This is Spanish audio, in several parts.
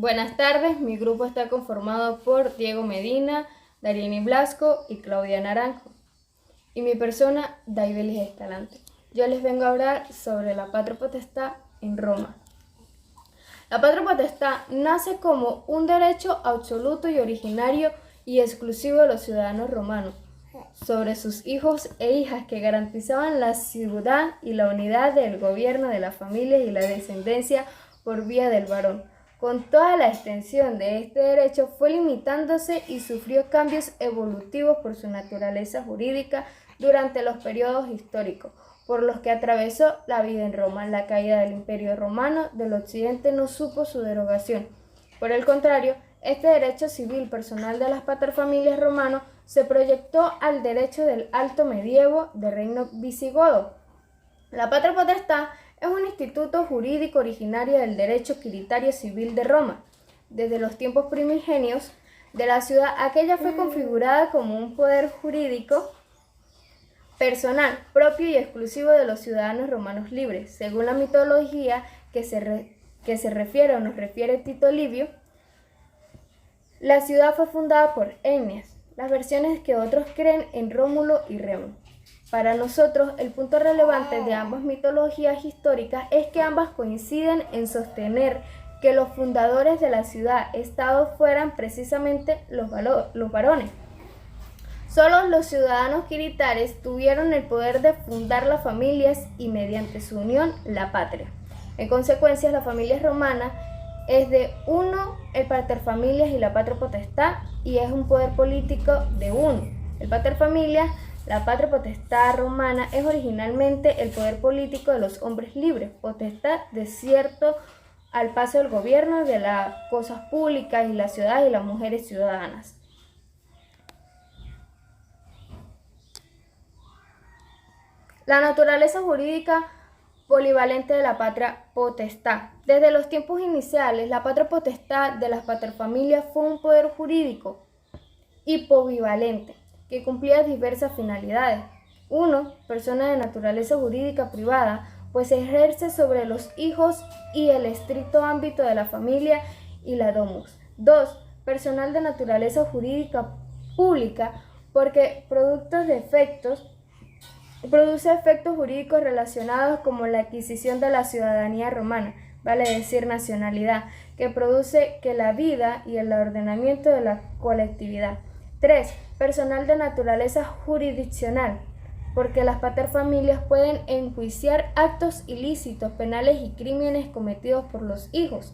Buenas tardes, mi grupo está conformado por Diego Medina, Darieni Blasco y Claudia Naranjo. Y mi persona, Daibelis Escalante. Yo les vengo a hablar sobre la patria potestad en Roma. La patria potestad nace como un derecho absoluto y originario y exclusivo de los ciudadanos romanos sobre sus hijos e hijas, que garantizaban la ciudad y la unidad del gobierno de la familia y la descendencia por vía del varón. Con toda la extensión de este derecho fue limitándose y sufrió cambios evolutivos por su naturaleza jurídica durante los periodos históricos por los que atravesó la vida en Roma. La caída del Imperio Romano del Occidente no supo su derogación. Por el contrario, este derecho civil personal de las paterfamilias romanos se proyectó al derecho del Alto Medievo del reino visigodo. La patria potestad es un instituto jurídico originario del derecho quiritario civil de Roma. Desde los tiempos primigenios de la ciudad, aquella fue configurada como un poder jurídico personal, propio y exclusivo de los ciudadanos romanos libres. Según la mitología que se refiere o nos refiere Tito Livio, la ciudad fue fundada por Ennias, las versiones que otros creen en Rómulo y Remo. Para nosotros, el punto relevante de ambas mitologías históricas es que ambas coinciden en sostener que los fundadores de la ciudad-estado fueran precisamente los varones. Solo los ciudadanos quiritares tuvieron el poder de fundar las familias y, mediante su unión, la patria. En consecuencia, las familias romanas es de uno el paterfamilias y la patria potestad, y es un poder político de uno. El paterfamilias, la patria potestad romana, es originalmente el poder político de los hombres libres, potestad de cierto al paso del gobierno de las cosas públicas y las ciudades y las mujeres ciudadanas. La naturaleza jurídica polivalente de la patria potestad. Desde los tiempos iniciales, la patria potestad de las paterfamilias fue un poder jurídico y polivalente que cumplía diversas finalidades. 1. Persona de naturaleza jurídica privada, pues se ejerce sobre los hijos y el estricto ámbito de la familia y la domus. 2. Personal de naturaleza jurídica pública, porque produce efectos jurídicos relacionados como la adquisición de la ciudadanía romana, vale decir nacionalidad, que produce que la vida y el ordenamiento de la colectividad. 3. Personal de naturaleza jurisdiccional, porque las paterfamilias pueden enjuiciar actos ilícitos, penales y crímenes cometidos por los hijos.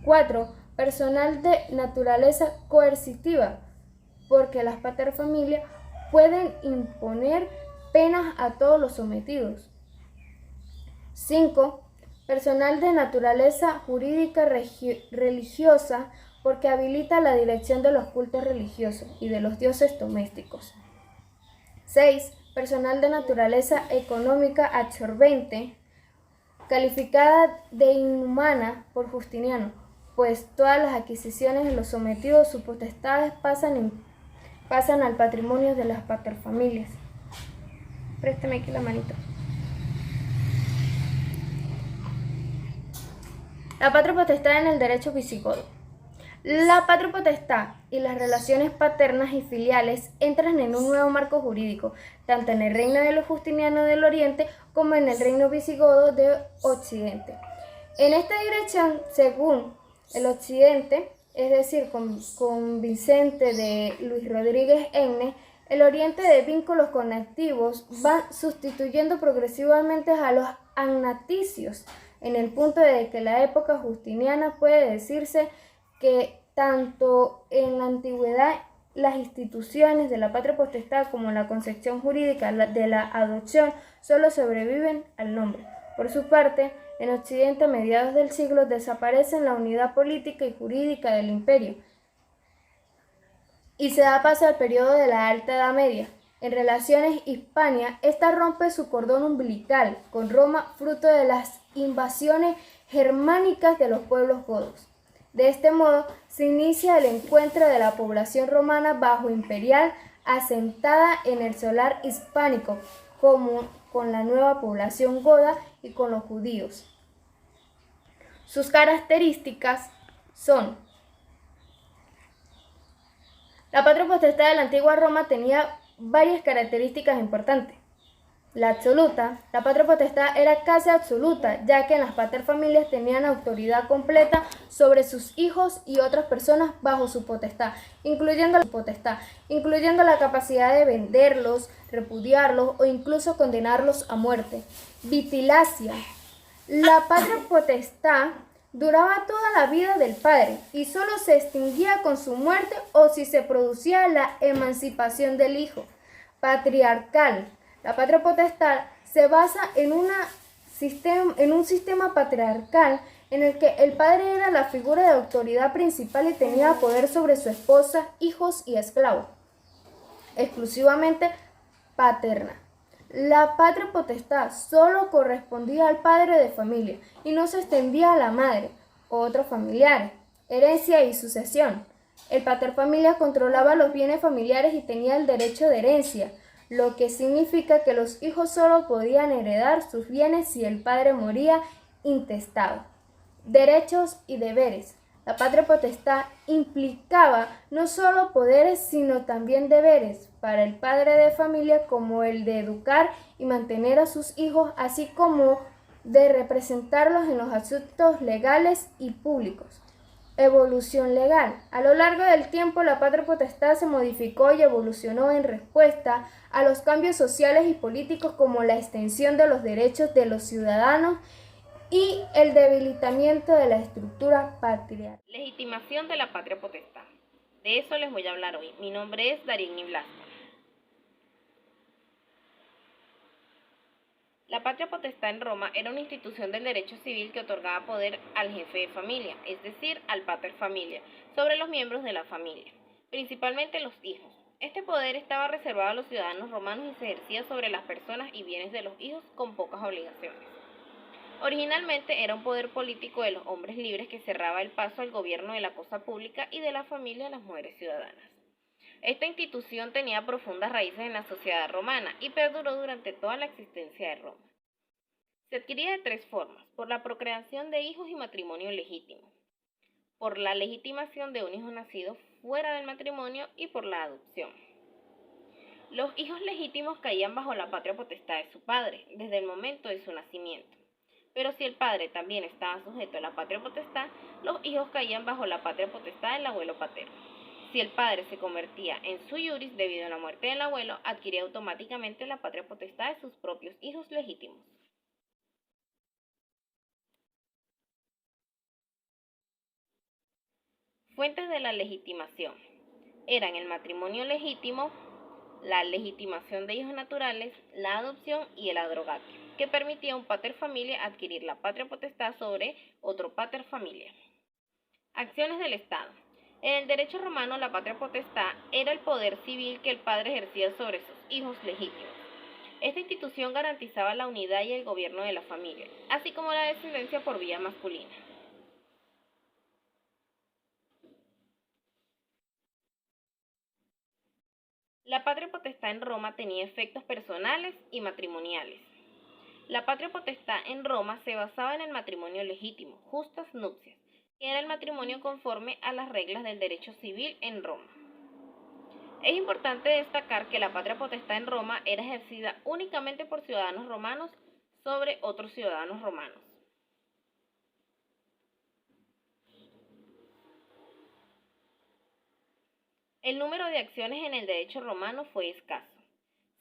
4. Personal de naturaleza coercitiva, porque las paterfamilias pueden imponer penas a todos los sometidos. 5. Personal de naturaleza jurídica religiosa, porque habilita la dirección de los cultos religiosos y de los dioses domésticos. 6. Personal de naturaleza económica absorbente, calificada de inhumana por Justiniano, pues todas las adquisiciones de los sometidos, sus potestades pasan al patrimonio de las paterfamilias. Préstame aquí la manito. La patria potestad en el derecho visigodo. La patria potestad y las relaciones paternas y filiales entran en un nuevo marco jurídico, tanto en el reino de los Justinianos del Oriente como en el reino visigodo de Occidente. En esta dirección, según el Occidente, es decir, con Vicente de Luis Rodríguez Enne, el oriente de vínculos conectivos va sustituyendo progresivamente a los agnaticios, en el punto de que la época justiniana puede decirse que tanto en la antigüedad las instituciones de la patria potestad como la concepción jurídica de la adopción solo sobreviven al nombre. Por su parte, en Occidente, a mediados del siglo, desaparece la unidad política y jurídica del imperio y se da paso al periodo de la Alta Edad Media. En relaciones Hispania, esta rompe su cordón umbilical con Roma, fruto de las invasiones germánicas de los pueblos godos. De este modo, se inicia el encuentro de la población romana bajo imperial asentada en el solar hispánico, como con la nueva población goda y con los judíos. Sus características son La patria potestad de la antigua Roma tenía varias características importantes. La absoluta, la patria potestad era casi absoluta, ya que en las paterfamilias tenían autoridad completa sobre sus hijos y otras personas bajo su potestad, incluyendo la capacidad de venderlos, repudiarlos o incluso condenarlos a muerte. Vitilacia. La patria potestad duraba toda la vida del padre y solo se extinguía con su muerte o si se producía la emancipación del hijo. Patriarcal. La patria potestad se basa en un sistema patriarcal en el que el padre era la figura de autoridad principal y tenía poder sobre su esposa, hijos y esclavos, exclusivamente paterna. La patria potestad solo correspondía al padre de familia y no se extendía a la madre o otros familiares. Herencia y sucesión. El paterfamilia controlaba los bienes familiares y tenía el derecho de herencia, lo que significa que los hijos solo podían heredar sus bienes si el padre moría intestado. Derechos y deberes. La patria potestad implicaba no solo poderes, sino también deberes para el padre de familia, como el de educar y mantener a sus hijos, así como de representarlos en los asuntos legales y públicos. Evolución legal. A lo largo del tiempo, la patria potestad se modificó y evolucionó en respuesta a los cambios sociales y políticos, como la extensión de los derechos de los ciudadanos y el debilitamiento de la estructura patriarcal. Legitimación de la patria potestad. De eso les voy a hablar hoy. Mi nombre es Darién Blasco. La patria potestad en Roma era una institución del derecho civil que otorgaba poder al jefe de familia, es decir, al pater familia, sobre los miembros de la familia, principalmente los hijos. Este poder estaba reservado a los ciudadanos romanos y se ejercía sobre las personas y bienes de los hijos con pocas obligaciones. Originalmente era un poder político de los hombres libres que cerraba el paso al gobierno de la cosa pública y de la familia a las mujeres ciudadanas. Esta institución tenía profundas raíces en la sociedad romana y perduró durante toda la existencia de Roma. Se adquiría de tres formas: por la procreación de hijos y matrimonio legítimo, por la legitimación de un hijo nacido fuera del matrimonio y por la adopción. Los hijos legítimos caían bajo la patria potestad de su padre desde el momento de su nacimiento. Pero si el padre también estaba sujeto a la patria potestad, los hijos caían bajo la patria potestad del abuelo paterno. Si el padre se convertía en sui iuris debido a la muerte del abuelo, adquiría automáticamente la patria potestad de sus propios hijos legítimos. Fuentes de la legitimación eran el matrimonio legítimo, la legitimación de hijos naturales, la adopción y el adrogatio, que permitía a un pater familia adquirir la patria potestad sobre otro pater familia. Acciones del Estado. En el derecho romano, la patria potestad era el poder civil que el padre ejercía sobre sus hijos legítimos. Esta institución garantizaba la unidad y el gobierno de la familia, así como la descendencia por vía masculina. La patria potestad en Roma tenía efectos personales y matrimoniales. La patria potestad en Roma se basaba en el matrimonio legítimo, justas nupcias, que era el matrimonio conforme a las reglas del derecho civil en Roma. Es importante destacar que la patria potestad en Roma era ejercida únicamente por ciudadanos romanos sobre otros ciudadanos romanos. El número de acciones en el derecho romano fue escaso.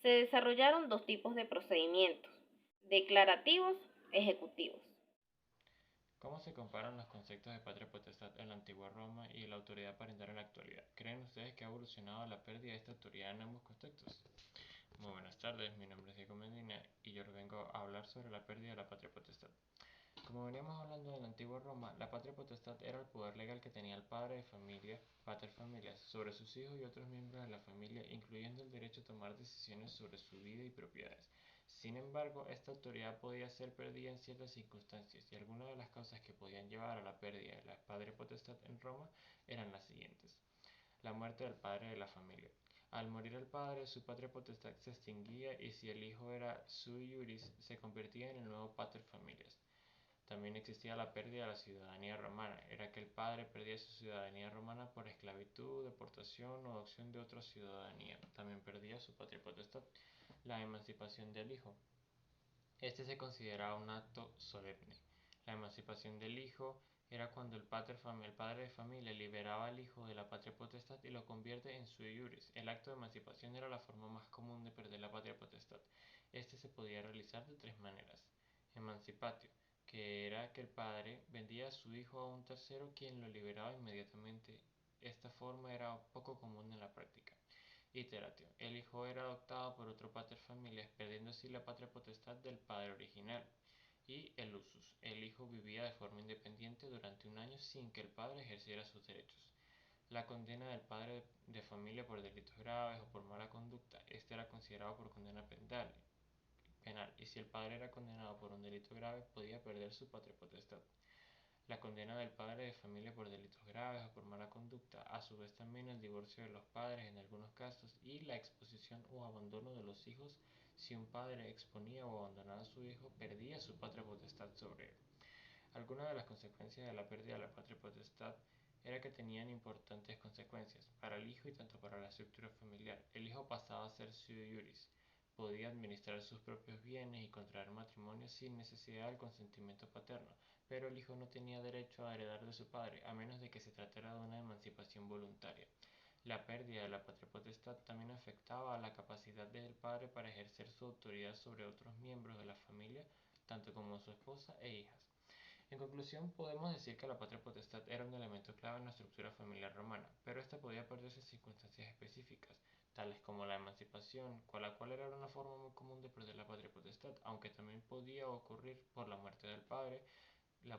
Se desarrollaron dos tipos de procedimientos: declarativos, ejecutivos. ¿Cómo se comparan los conceptos de patria potestad en la antigua Roma y la autoridad parental en la actualidad? ¿Creen ustedes que ha evolucionado la pérdida de esta autoridad en ambos contextos? Muy buenas tardes, mi nombre es Diego Medina y yo les vengo a hablar sobre la pérdida de la patria potestad. Como veníamos hablando de la antigua Roma, la patria potestad era el poder legal que tenía el padre de familia, pater familias, sobre sus hijos y otros miembros de la familia, incluyendo el derecho a tomar decisiones sobre su vida y propiedades. Sin embargo, esta autoridad podía ser perdida en ciertas circunstancias, y algunas de las causas que podían llevar a la pérdida de la patria potestad en Roma eran las siguientes: la muerte del padre de la familia. Al morir el padre, su patria potestad se extinguía y si el hijo era sui iuris, se convertía en el nuevo pater familias. también existía la pérdida de la ciudadanía romana. Era que el padre perdía su ciudadanía romana por esclavitud, deportación o adopción de otra ciudadanía. También perdía su patria potestad. La emancipación del hijo. Este se consideraba un acto solemne. La emancipación del hijo era cuando el padre de familia liberaba al hijo de la patria potestad y lo convierte en sui iuris. El acto de emancipación era la forma más común de perder la patria potestad. Este se podía realizar de tres maneras. Emancipatio, que era que el padre vendía a su hijo a un tercero quien lo liberaba inmediatamente. Esta forma era poco común en la práctica. Iteratio. El hijo era adoptado por otro pater familias, perdiendo así la patria potestad del padre original. Y el usus. El hijo vivía de forma independiente durante un año sin que el padre ejerciera sus derechos. La condena del padre de familia por delitos graves o por mala conducta. Este era considerado por condena penal. Y si el padre era condenado por un delito grave, podía perder su patria potestad. La condena del padre de familia por delitos graves o por mala conducta, a su vez también el divorcio de los padres en algunos casos y la exposición o abandono de los hijos. Si un padre exponía o abandonaba a su hijo, perdía su patria potestad sobre él. Algunas de las consecuencias de la pérdida de la patria potestad era que tenían importantes consecuencias para el hijo y tanto para la estructura familiar. El hijo pasaba a ser sui iuris, podía administrar sus propios bienes y contraer matrimonio sin necesidad del consentimiento paterno, pero el hijo no tenía derecho a heredar de su padre, a menos de que se tratara de una emancipación voluntaria. La pérdida de la patria potestad también afectaba a la capacidad del padre para ejercer su autoridad sobre otros miembros de la familia, tanto como su esposa e hijas. En conclusión, podemos decir que la patria potestad era un elemento clave en la estructura familiar romana, pero esta podía perderse en circunstancias específicas, tales como la emancipación, la cual era una forma muy común de perder la patria potestad, aunque también podía ocurrir por la muerte del padre, la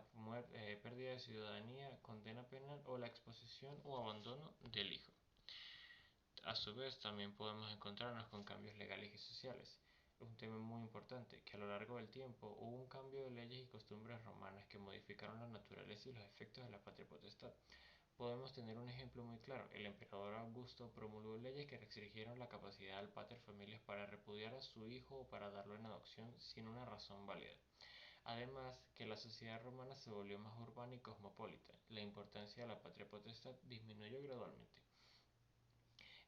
pérdida de ciudadanía, condena penal o la exposición o abandono del hijo. A su vez, también podemos encontrarnos con cambios legales y sociales. Es un tema muy importante, que a lo largo del tiempo hubo un cambio de leyes y costumbres romanas que modificaron la naturaleza y los efectos de la patria potestad. Podemos tener un ejemplo muy claro. El emperador Augusto promulgó leyes que restringieron la capacidad del pater familias para repudiar a su hijo o para darlo en adopción sin una razón válida. Además, que la sociedad romana se volvió más urbana y cosmopolita. La importancia de la patria potestad disminuyó gradualmente.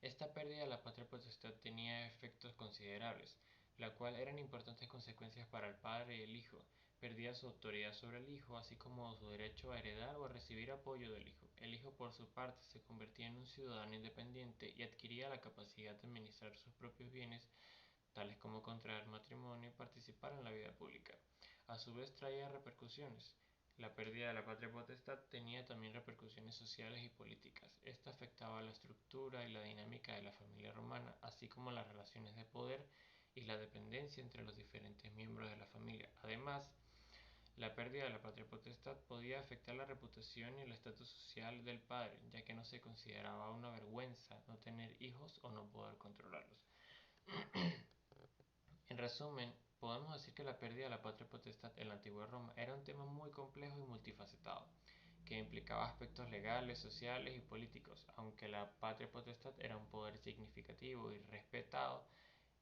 Esta pérdida de la patria potestad tenía efectos considerables, la cual eran importantes consecuencias para el padre y el hijo. Perdía su autoridad sobre el hijo, así como su derecho a heredar o a recibir apoyo del hijo. El hijo, por su parte, se convertía en un ciudadano independiente y adquiría la capacidad de administrar sus propios bienes, tales como contraer matrimonio y participar en la vida pública. A su vez traía repercusiones. La pérdida de la patria potestad tenía también repercusiones sociales y políticas. Esta afectaba la estructura y la dinámica de la familia romana, así como las relaciones de poder y la dependencia entre los diferentes miembros de la familia. Además, la pérdida de la patria potestad podía afectar la reputación y el estatus social del padre, ya que no se consideraba una vergüenza no tener hijos o no poder controlarlos. En resumen, podemos decir que la pérdida de la patria potestad en la antigua Roma era un tema muy complejo y multifacetado, que implicaba aspectos legales, sociales y políticos. Aunque la patria potestad era un poder significativo y respetado,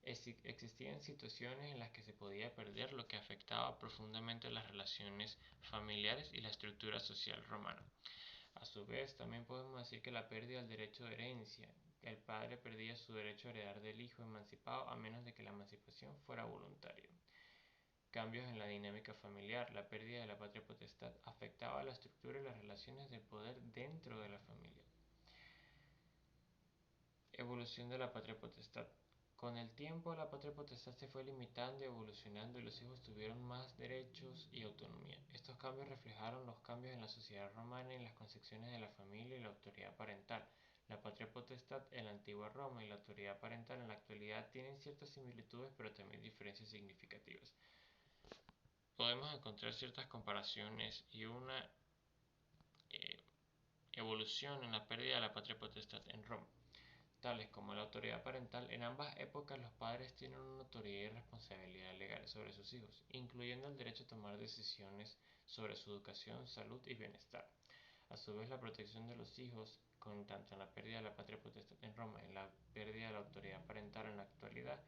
existían situaciones en las que se podía perder, lo que afectaba profundamente las relaciones familiares y la estructura social romana. A su vez, también podemos decir que la pérdida del derecho de herencia, el padre perdía su derecho a heredar del hijo emancipado a menos de que la emancipación fuera voluntaria. Cambios en la dinámica familiar, la pérdida de la patria potestad afectaba la estructura y las relaciones de poder dentro de la familia. Evolución de la patria potestad. Con el tiempo, la patria potestad se fue limitando y evolucionando y los hijos tuvieron más derechos y autonomía. Estos cambios reflejaron los cambios en la sociedad romana y en las concepciones de la familia y la autoridad parental. La patria potestad en la antigua Roma y la autoridad parental en la actualidad tienen ciertas similitudes pero también diferencias significativas. Podemos encontrar ciertas comparaciones y una evolución en la pérdida de la patria potestad en Roma, tales como la autoridad parental. En ambas épocas los padres tienen una autoridad y responsabilidad legal sobre sus hijos, incluyendo el derecho a tomar decisiones sobre su educación, salud y bienestar. A su vez, la protección de los hijos, con tanto en la pérdida de la patria potestad en Roma y en la pérdida de la autoridad parental en la actualidad,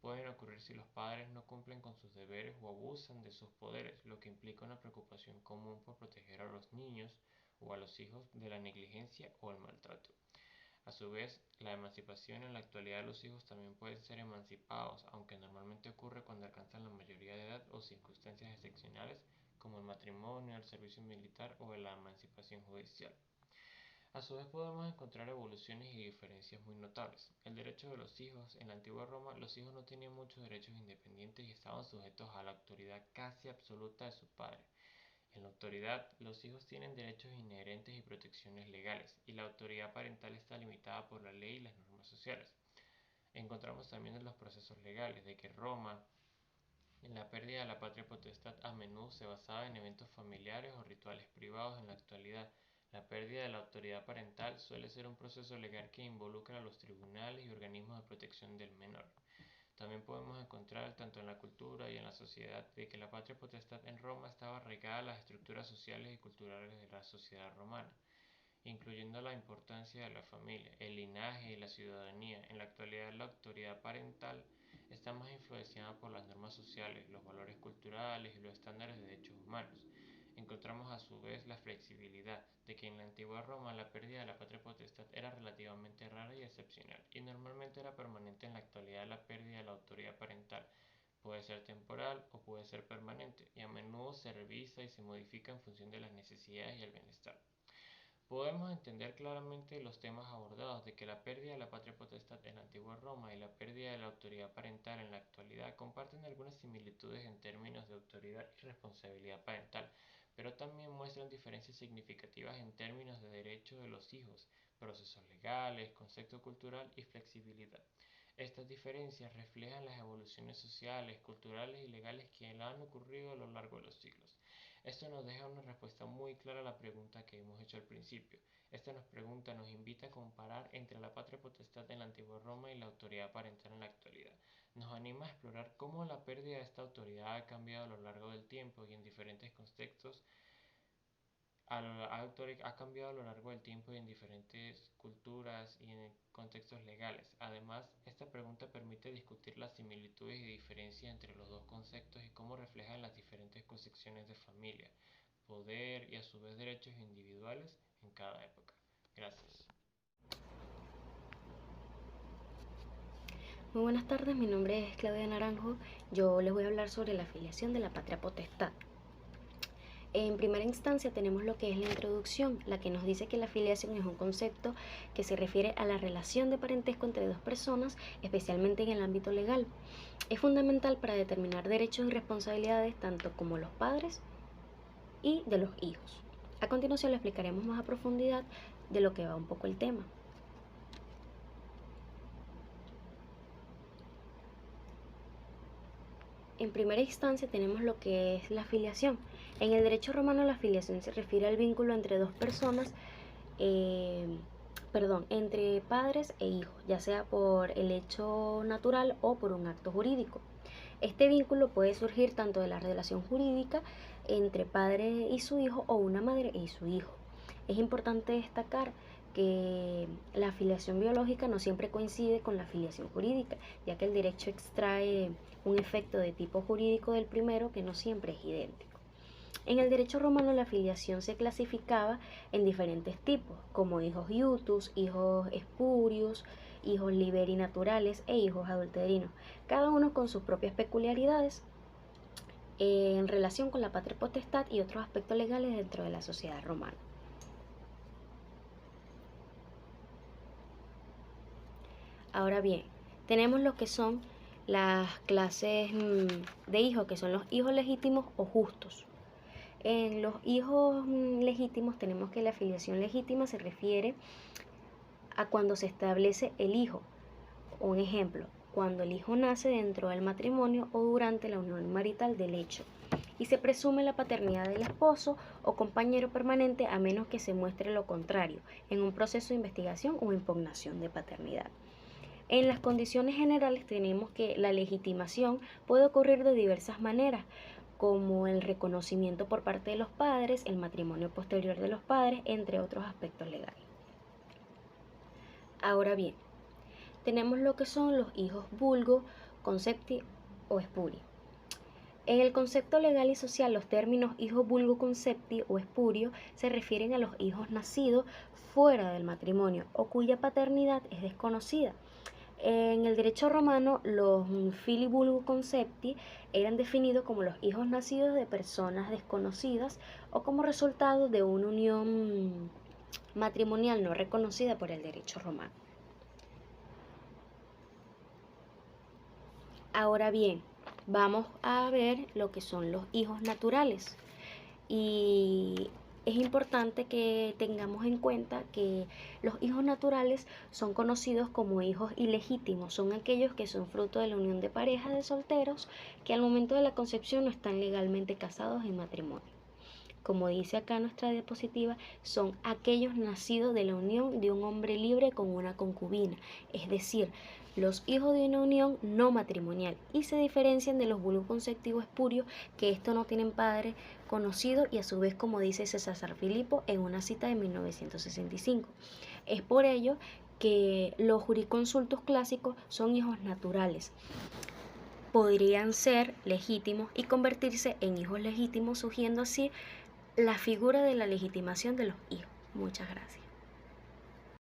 pueden ocurrir si los padres no cumplen con sus deberes o abusan de sus poderes, lo que implica una preocupación común por proteger a los niños o a los hijos de la negligencia o el maltrato. A su vez, la emancipación en la actualidad, los hijos también pueden ser emancipados, aunque normalmente ocurre cuando alcanzan la mayoría de edad o circunstancias excepcionales como el matrimonio, el servicio militar o la emancipación judicial. A su vez podemos encontrar evoluciones y diferencias muy notables. El derecho de los hijos. En la antigua Roma, los hijos no tenían muchos derechos independientes y estaban sujetos a la autoridad casi absoluta de su padre. En la autoridad, los hijos tienen derechos inherentes y protecciones legales, y la autoridad parental está limitada por la ley y las normas sociales. Encontramos también en los procesos legales de que Roma, en la pérdida de la patria potestad, a menudo se basaba en eventos familiares o rituales privados. En la actualidad, la pérdida de la autoridad parental suele ser un proceso legal que involucra a los tribunales y organismos de protección del menor. También podemos encontrar, tanto en la cultura y en la sociedad, de que la patria potestad en Roma estaba arraigada a las estructuras sociales y culturales de la sociedad romana, incluyendo la importancia de la familia, el linaje y la ciudadanía. En la actualidad, la autoridad parental está más influenciada por las normas sociales, los valores culturales y los estándares de derechos humanos. Encontramos a su vez la flexibilidad de que en la antigua Roma la pérdida de la patria potestad era relativamente rara y excepcional, y normalmente era permanente. En la actualidad, la pérdida de la autoridad parental puede ser temporal o puede ser permanente, y a menudo se revisa y se modifica en función de las necesidades y el bienestar. Podemos entender claramente los temas abordados, de que la pérdida de la patria potestad en la antigua Roma y la pérdida de la autoridad parental en la actualidad comparten algunas similitudes en términos de autoridad y responsabilidad parental, pero también muestran diferencias significativas en términos de derechos de los hijos, procesos legales, concepto cultural y flexibilidad. Estas diferencias reflejan las evoluciones sociales, culturales y legales que han ocurrido a lo largo de los siglos. Esto nos deja una respuesta muy clara a la pregunta que hemos hecho al principio. Esta nos invita a comparar entre la patria potestad en la antigua Roma y la autoridad parental en la actualidad. Nos anima a explorar cómo la pérdida de esta autoridad ha cambiado a lo largo del tiempo y en diferentes contextos. Ha cambiado a lo largo del tiempo y en diferentes culturas y en contextos legales. Además, esta pregunta permite discutir las similitudes y diferencias entre los dos conceptos y cómo reflejan las diferentes concepciones de familia, poder y a su vez derechos individuales en cada época. Gracias. Muy buenas tardes, mi nombre es Claudia Naranjo. Yo les voy a hablar sobre la filiación de la patria potestad. En primera instancia tenemos lo que es la introducción, la que nos dice que la filiación es un concepto que se refiere a la relación de parentesco entre dos personas, especialmente en el ámbito legal. Es fundamental para determinar derechos y responsabilidades tanto como los padres y de los hijos. A continuación le explicaremos más a profundidad de lo que va un poco el tema. En primera instancia tenemos lo que es la filiación. En el derecho romano la filiación se refiere al vínculo entre dos personas, entre padres e hijos, ya sea por el hecho natural o por un acto jurídico. Este vínculo puede surgir tanto de la relación jurídica entre padre y su hijo o una madre y su hijo. Es importante destacar que la filiación biológica no siempre coincide con la filiación jurídica, ya que el derecho extrae un efecto de tipo jurídico del primero que no siempre es idéntico. En el derecho romano la filiación se clasificaba en diferentes tipos, como hijos iutus, hijos espurios, hijos liberi naturales e hijos adulterinos, cada uno con sus propias peculiaridades en relación con la patria potestad y otros aspectos legales dentro de la sociedad romana. Ahora bien, tenemos lo que son las clases de hijos, que son los hijos legítimos o justos. En los hijos legítimos tenemos que la filiación legítima se refiere a cuando se establece el hijo. Un ejemplo, cuando el hijo nace dentro del matrimonio o durante la unión marital del hecho, y se presume la paternidad del esposo o compañero permanente a menos que se muestre lo contrario en un proceso de investigación o impugnación de paternidad. En las condiciones generales tenemos que la legitimación puede ocurrir de diversas maneras, como el reconocimiento por parte de los padres, el matrimonio posterior de los padres, entre otros aspectos legales. Ahora bien, tenemos lo que son los hijos vulgo, concepti o espurio. En el concepto legal y social, los términos hijo vulgo concepti o espurio se refieren a los hijos nacidos fuera del matrimonio o cuya paternidad es desconocida. En el derecho romano, los fili vulgo concepti eran definidos como los hijos nacidos de personas desconocidas o como resultado de una unión matrimonial no reconocida por el derecho romano. Ahora bien, vamos a ver lo que son los hijos naturales. Y es importante que tengamos en cuenta que los hijos naturales son conocidos como hijos ilegítimos. Son aquellos que son fruto de la unión de parejas de solteros que al momento de la concepción no están legalmente casados en matrimonio. Como dice acá nuestra diapositiva, son aquellos nacidos de la unión de un hombre libre con una concubina, es decir, los hijos de una unión no matrimonial, y se diferencian de los vulgo conceptivos espurios, que estos no tienen padre conocido y a su vez, como dice César Filipo en una cita de 1965. Es por ello que los jurisconsultos clásicos son hijos naturales. Podrían ser legítimos y convertirse en hijos legítimos, surgiendo así la figura de la legitimación de los hijos. Muchas gracias.